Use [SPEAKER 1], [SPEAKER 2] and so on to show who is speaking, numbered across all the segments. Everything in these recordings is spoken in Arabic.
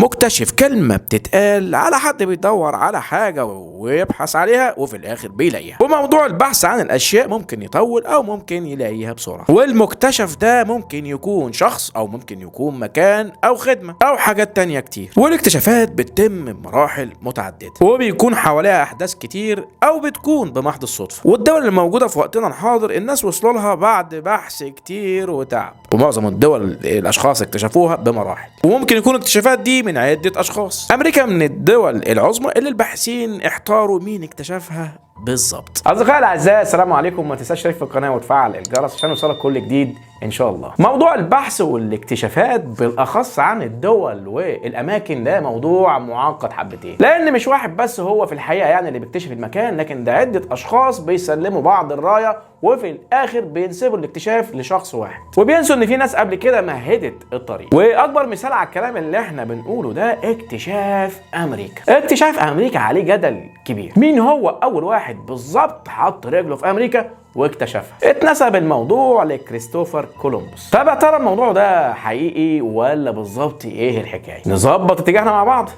[SPEAKER 1] مكتشف كلمة بتتقال على حد بيدور على حاجة ويبحث عليها وفي الآخر بيلاقيها. وموضوع البحث عن الأشياء ممكن يطول أو ممكن يلاقيها بسرعة. والمكتشف ده ممكن يكون شخص أو ممكن يكون مكان أو خدمة أو حاجات تانية كتير. والاكتشافات بتتم بمراحل متعددة وبيكون حواليها أحداث كتير أو بتكون بمحض الصدفة. والدول اللي موجودة في وقتنا الحاضر الناس وصلوا لها بعد بحث كتير وتعب. ومعظم الدول الأشخاص اكتشفوها بمراحل، وممكن يكون الاكتشافات دي من عدة أشخاص. أمريكا من الدول العظمى اللي الباحثين احتاروا مين اكتشفها بالظبط.
[SPEAKER 2] أصدقائي الأعزاء، السلام عليكم. ما تنساش تشترك في القناة وتفعل الجرس عشان يوصلك كل جديد إن شاء الله. موضوع البحث والاكتشافات بالأخص عن الدول والأماكن ده موضوع معقد حبتين، لأن مش واحد بس هو في الحقيقة يعني اللي بيكتشف المكان، لكن ده عدة أشخاص بيسلموا بعض الراية وفي الآخر بينسبوا الاكتشاف لشخص واحد، وبينسوا إن في ناس قبل كده مهدت الطريق. وأكبر مثال على الكلام اللي إحنا بنقوله ده اكتشاف أمريكا. اكتشاف أمريكا عليه جدل كبير. مين هو أول واحد بالظبط حط رجله في أمريكا واكتشفها؟ اتنسب الموضوع لكريستوفر كولومبوس. طب يا ترى الموضوع ده حقيقي ولا بالظبط ايه الحكايه؟ نظبط اتجاهنا مع بعض.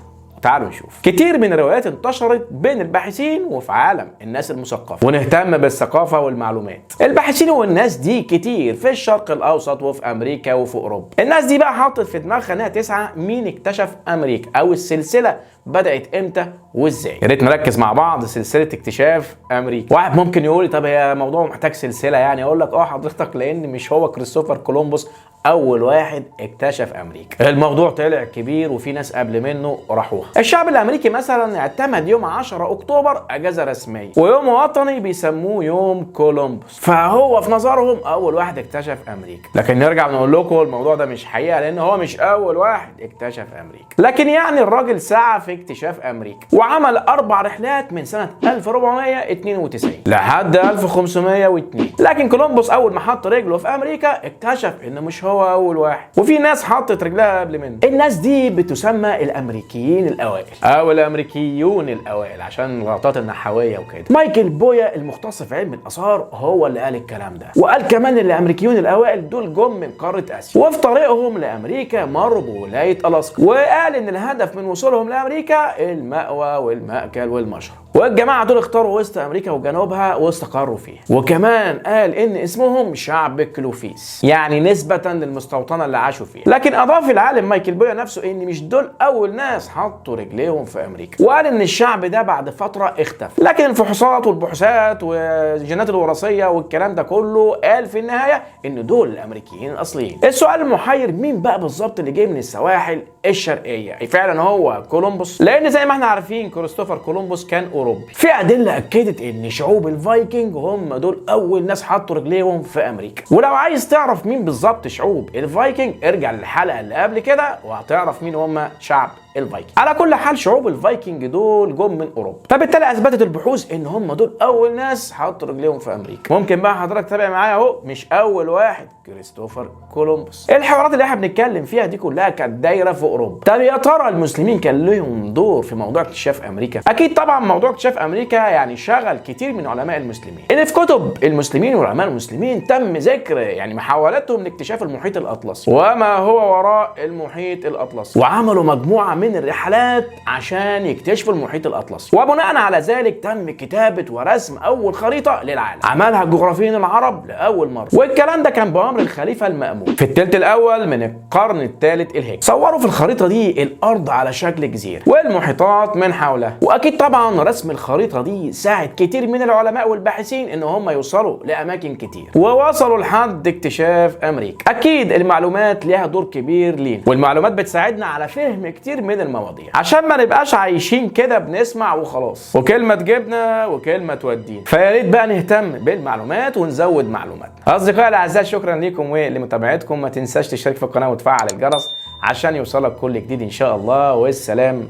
[SPEAKER 2] تعالوا نشوف. كتير من الروايات انتشرت بين الباحثين وفي عالم الناس المثقفه، ونهتم بالثقافه والمعلومات. الباحثين والناس دي كتير في الشرق الاوسط وفي امريكا وفي اوروبا. الناس دي بقى حطت في دماغها انها تسعى مين اكتشف امريكا، او السلسله بدات امتى وازاي. يا ريت نركز مع بعض سلسله اكتشاف امريكا. واحد ممكن يقول لي طب هي موضوع محتاج سلسله يعني؟ اقول لك حضرتك، لان مش هو كريستوفر كولومبوس اول واحد اكتشف امريكا. الموضوع طلع كبير وفي ناس قبل منه راحوها. الشعب الامريكي مثلا اعتمد يوم 10 اكتوبر اجازه رسميه، ويوم وطني بيسموه يوم كولومبوس، فهو في نظرهم اول واحد اكتشف امريكا. لكن نرجع نقول لكم الموضوع ده مش حقيقه، لان هو مش اول واحد اكتشف امريكا. لكن يعني الراجل سعى في اكتشاف امريكا وعمل 4 رحلات من سنه 1492 لحد 1502. لكن كولومبوس اول ما حط رجله في امريكا اكتشف انه مش هو اول واحد، وفي ناس حطت رجلها قبل منه. الناس دي بتسمى الامريكيين الاوائل او الامريكيون الاوائل عشان الغلطات النحويه وكده. مايكل بويا المختص في علم الاثار هو اللي قال الكلام ده، وقال كمان ان الامريكيون الاوائل دول جم من قاره اسيا، وفي طريقهم لامريكا مروا بولايه الاسكا، وقال ان الهدف من وصولهم لامريكا المأوى والمأكل والمشرب، والجماعه دول اختاروا وسط امريكا وجنوبها واستقروا فيها. وكمان قال ان اسمهم شعب كلوفيس، يعني نسبه للمستوطنه اللي عاشوا فيها. لكن اضاف العالم مايكل بويا نفسه ان مش دول اول ناس حطوا رجليهم في امريكا، وقال ان الشعب ده بعد فتره اختفى. لكن الفحوصات والبحوثات والجينات الوراثيه والكلام ده كله قال في النهايه ان دول الامريكيين الاصليين. السؤال المحير مين بقى بالظبط اللي جاي من السواحل الشرقيه؟ فعلا هو كولومبوس؟ لان زي ما احنا عارفين كريستوفر كولومبوس كان اوروبي. في ادله اكدت ان شعوب الفايكنج هم دول اول ناس حطوا رجليهم في امريكا. ولو عايز تعرف مين بالظبط شعوب الفايكنج ارجع للحلقه اللي قبل كده وهتعرف مين هم شعب الفايكنج. على كل حال شعوب الفايكنج دول جم من اوروبا، فبالتالي اثبتت البحوث ان هم دول اول ناس حطوا رجليهم في امريكا. ممكن بقى حضرتك تتابع معايا اهو، مش اول واحد كريستوفر كولومبوس. الحوارات اللي احنا بنتكلم فيها دي كلها كانت دايره في اوروبا. طب يا ترى المسلمين كان لهم دور في موضوع اكتشاف امريكا؟ اكيد طبعا موضوع اكتشاف امريكا يعني شغل كتير من علماء المسلمين. ان في كتب المسلمين وعلماء المسلمين تم ذكر يعني محاولاتهم لاكتشاف المحيط الاطلسي وما هو وراء المحيط الاطلسي، وعملوا مجموعه من الرحلات عشان يكتشفوا المحيط الاطلسي. وبناء على ذلك تم كتابه ورسم اول خريطه للعالم، عملها الجغرافيين العرب لاول مره، والكلام ده كان بامر الخليفه المأمون في الثلث الاول من القرن الثالث الهجري. صوروا في الخريطه دي الارض على شكل جزيره والمحيطات من حولها. واكيد طبعا رسم الخريطه دي ساعد كتير من العلماء والباحثين ان هم يوصلوا لاماكن كتير، ووصلوا لحد اكتشاف امريكا. اكيد المعلومات ليها دور كبير لينا، والمعلومات بتساعدنا على فهم كتير من المواضيع عشان ما نبقاش عايشين كده بنسمع وخلاص وكلمه تجيبنا وكلمه تودينا. فيا ريت بقى نهتم بالمعلومات ونزود معلوماتنا. اصدقائي الاعزاء، شكرا لكم ولمتابعتكم. ما تنساش تشترك في القناه وتفعل الجرس عشان يوصلك كل جديد ان شاء الله. والسلام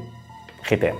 [SPEAKER 2] ختام.